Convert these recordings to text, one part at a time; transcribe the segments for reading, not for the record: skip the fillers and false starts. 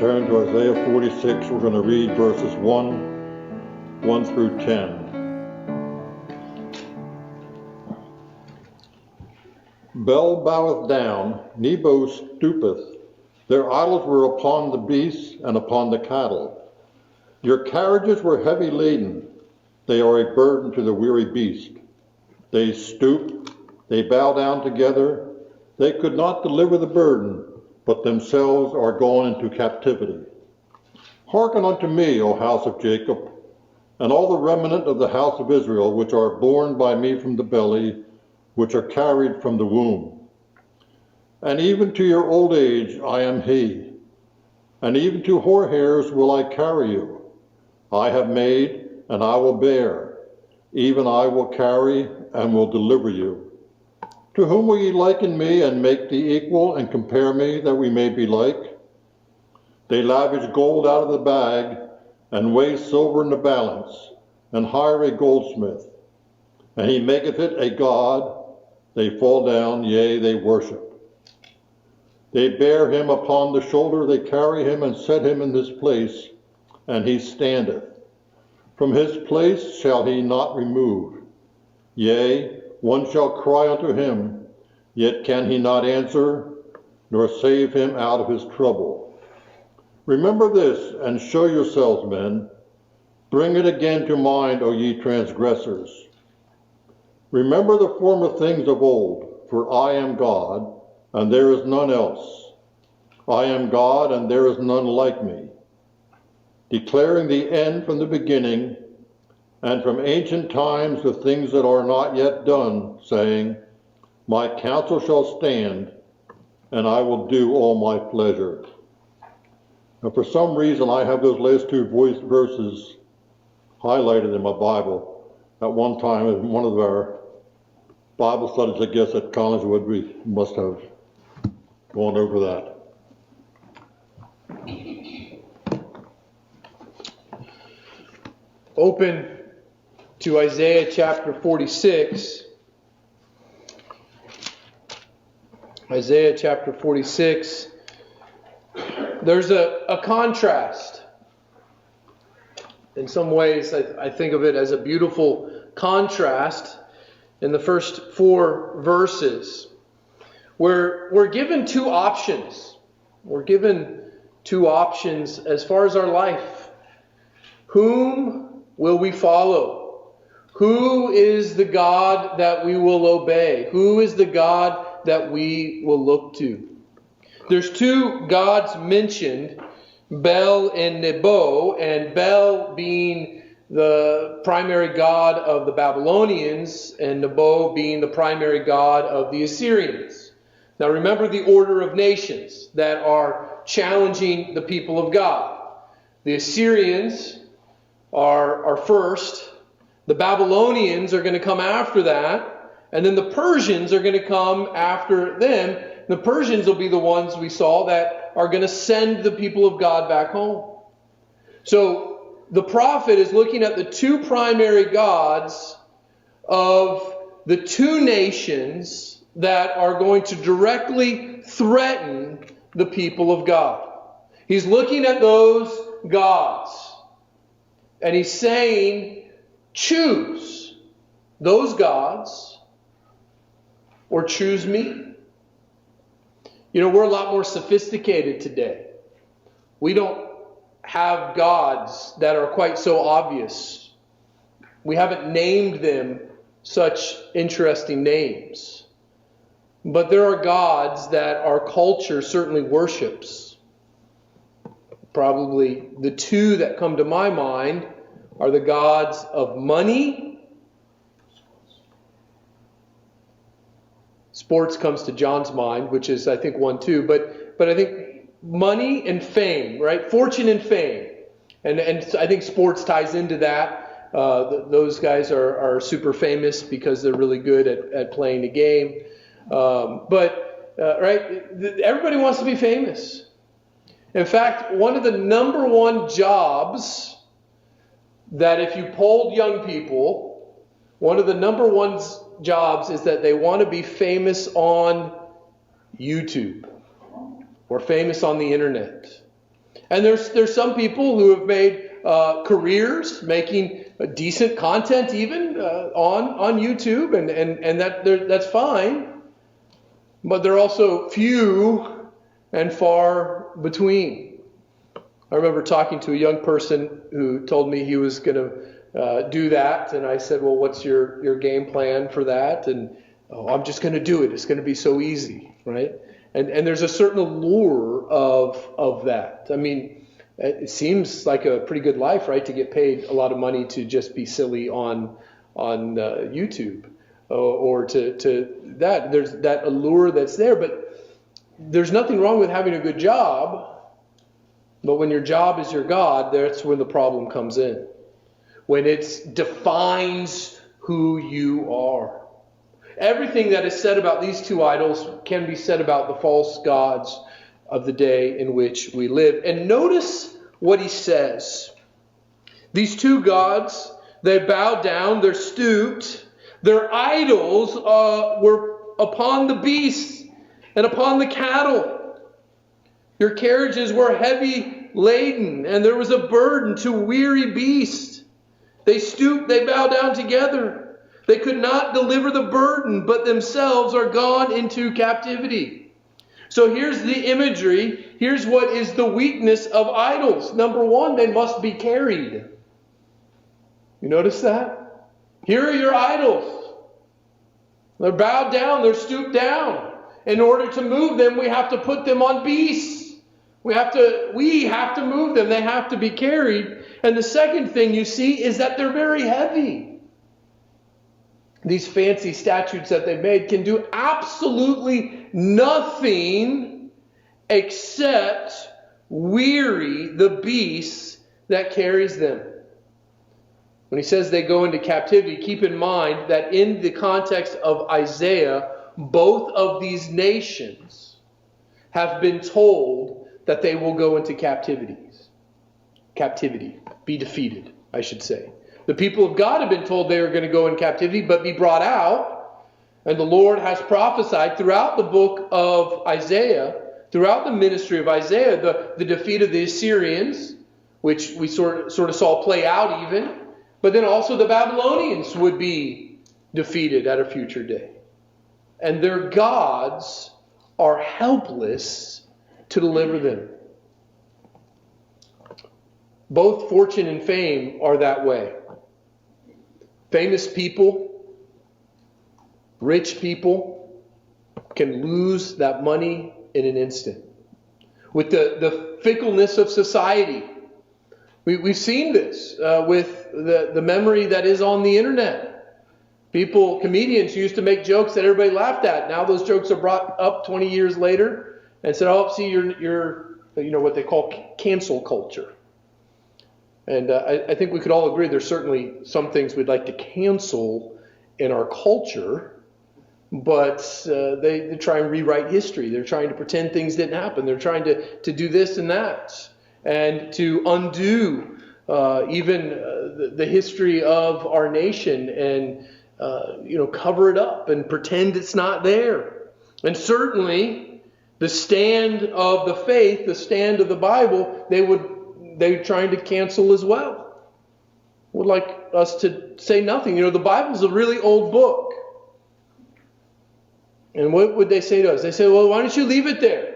turn to Isaiah 46. We're going to read verses 1 through 10. Bel boweth down, Nebo stoopeth. Their idols were upon the beasts and upon the cattle. Your carriages were heavy laden. They are a burden to the weary beast. They stoop, they bow down together. They could not deliver the burden, but themselves are gone into captivity. Hearken unto me, O house of Jacob, and all the remnant of the house of Israel, which are born by me from the belly, which are carried from the womb. And even to your old age I am he, and even to hoar hairs will I carry you. I have made, and I will bear, even I will carry, and will deliver you. To whom will ye liken me, and make thee equal, and compare me, that we may be like? They lavish gold out of the bag, and weigh silver in the balance, and hire a goldsmith, and he maketh it a god. They fall down, yea, they worship. They bear him upon the shoulder, they carry him, and set him in his place, and he standeth. From his place shall he not remove. Yea, one shall cry unto him, yet can he not answer, nor save him out of his trouble. Remember this, and show yourselves, men. Bring it again to mind, O ye transgressors. Remember the former things of old, for I am God, and there is none else. I am God, and there is none like me, declaring the end from the beginning, and from ancient times the things that are not yet done, saying, my counsel shall stand, and I will do all my pleasure. And for some reason, I have those last two verses highlighted in my Bible. At one time, in one of our Bible studies, I guess, at Collingswood, we must have gone over that. Open to Isaiah chapter 46. Isaiah chapter 46. There's a contrast. In some ways, I think of it as a beautiful contrast in the first 4 verses. We're given 2 options. We're given 2 options as far as our life. Whom will we follow? Who is the God that we will obey? Who is the God that we will look to? There's 2 gods mentioned, Bel and Nebo, and Bel being the primary god of the Babylonians, and Nebo being the primary god of the Assyrians. Now remember the order of nations that are challenging the people of God. The Assyrians are first. The Babylonians are going to come after that. And then the Persians are going to come after them. The Persians will be the ones we saw that are going to send the people of God back home. So the prophet is looking at the 2 primary gods of the 2 nations that are going to directly threaten the people of God. He's looking at those gods. And he's saying, choose those gods or choose me. You know, we're a lot more sophisticated today. We don't have gods that are quite so obvious. We haven't named them such interesting names. But there are gods that our culture certainly worships. Probably the 2 that come to my mind are the gods of money. Sports comes to John's mind, which is, I think, one too. But I think money and fame, right? Fortune and fame. And I think sports ties into that. Those guys are super famous because they're really good at playing the game. Right? Everybody wants to be famous. In fact, one of the number 1 jobs that if you polled young people, one of the number 1 jobs is that they want to be famous on YouTube or famous on the internet. And there's some people who have made careers making decent content even on YouTube, and that's fine. But they're also few and far between. I remember talking to a young person who told me he was going to do that, and I said, "Well, what's your game plan for that?" And I'm just going to do it. It's going to be so easy, right? And there's a certain allure of that. I mean, it seems like a pretty good life, right? To get paid a lot of money to just be silly on YouTube, or to that. There's that allure that's there, but there's nothing wrong with having a good job. But when your job is your God, that's when the problem comes in. When it defines who you are. Everything that is said about these two idols can be said about the false gods of the day in which we live. And notice what he says. These two gods, they bow down, they're stooped. Their idols were upon the beasts and upon the cattle. Your carriages were heavy laden, and there was a burden to weary beasts. They stoop, they bow down together. They could not deliver the burden, but themselves are gone into captivity. So here's the imagery. Here's what is the weakness of idols. Number one, they must be carried. You notice that? Here are your idols. They're bowed down, they're stooped down. In order to move them, we have to put them on beasts. We have to move them. They have to be carried. And the second thing you see is that they're very heavy. These fancy statues that they've made can do absolutely nothing except weary the beast that carries them. When he says they go into captivity, keep in mind that in the context of Isaiah, both of these nations have been told that they will go into captivity, be defeated, I should say. The people of God have been told they are going to go in captivity, but be brought out. And the Lord has prophesied throughout the book of Isaiah, throughout the ministry of Isaiah, the defeat of the Assyrians, which we sort of saw play out even. But then also the Babylonians would be defeated at a future day. And their gods are helpless to deliver them. Both fortune and fame are that way. Famous people, rich people can lose that money in an instant. With the fickleness of society, we've seen this with the memory that is on the internet. Comedians used to make jokes that everybody laughed at. Now those jokes are brought up 20 years later and said, "Oh, see, you're what they call cancel culture." And I think we could all agree there's certainly some things we'd like to cancel in our culture, but they try and rewrite history. They're trying to pretend things didn't happen. They're trying to do this and that, and to undo even the history of our nation and cover it up and pretend it's not there. And certainly the stand of the faith, the stand of the Bible, they're trying to cancel as well. Would like us to say nothing. The Bible's a really old book. And what would they say to us? They say, "Well, why don't you leave it there?"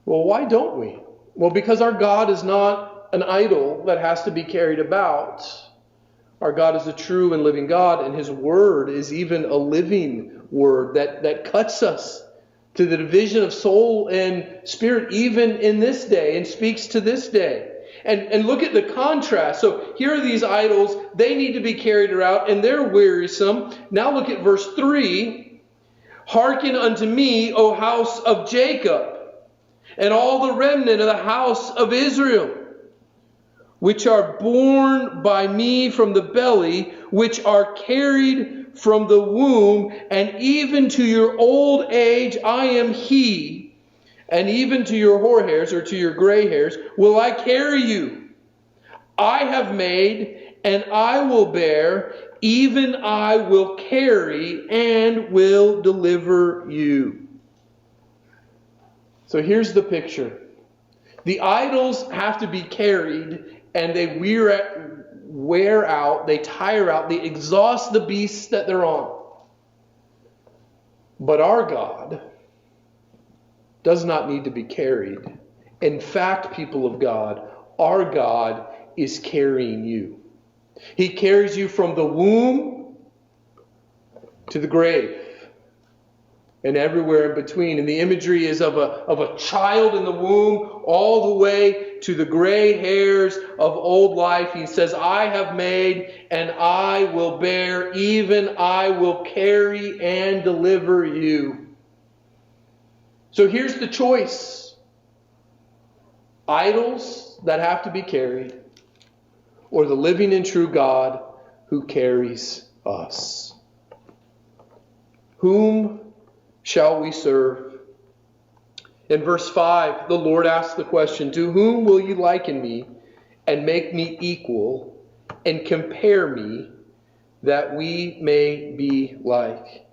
Well, why don't we? Well, because our God is not an idol that has to be carried about. Our God is a true and living God, and His Word is even a living Word that cuts us to the division of soul and spirit even in this day and speaks to this day. And look at the contrast. So here are these idols. They need to be carried around and they're wearisome. Now look at verse 3. "Hearken unto me, O house of Jacob, and all the remnant of the house of Israel, which are born by me from the belly, which are carried from the womb, and even to your old age I am He, and even to your hoar hairs," or to your gray hairs, "will I carry you. I have made, and I will bear, even I will carry, and will deliver you." So here's the picture. The idols have to be carried, and they wear out, they tire out, they exhaust the beasts that they're on. But our God does not need to be carried. In fact, people of God, our God is carrying you. He carries you from the womb to the grave and everywhere in between. And the imagery is of a child in the womb all the way to the gray hairs of old life. He says, I have made and I will bear, even I will carry and deliver you. So here's the choice. Idols that have to be carried, or the living and true God who carries us. Whom shall we serve? In verse 5, the Lord asks the question, to whom will you liken me and make me equal and compare me that we may be like?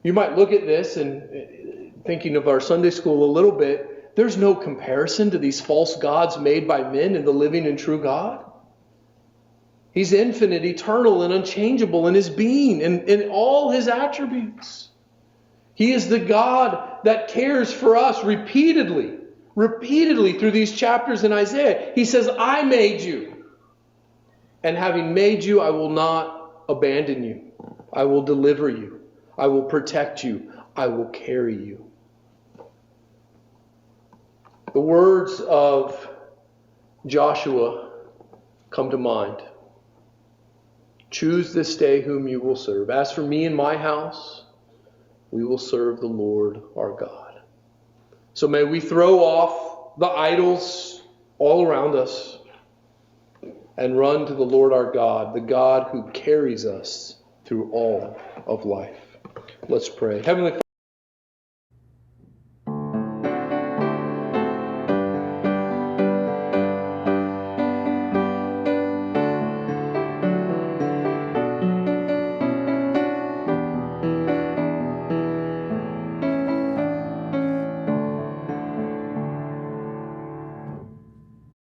You might look at this and thinking of our Sunday school a little bit, there's no comparison to these false gods made by men and the living and true God. He's infinite, eternal, and unchangeable in his being and in all his attributes. He is the God that cares for us repeatedly through these chapters in Isaiah. He says, I made you. And having made you, I will not abandon you. I will deliver you. I will protect you. I will carry you. The words of Joshua come to mind. Choose this day whom you will serve. As for me and my house, we will serve the Lord our God. So may we throw off the idols all around us and run to the Lord our God, the God who carries us through all of life. Let's pray. Heavenly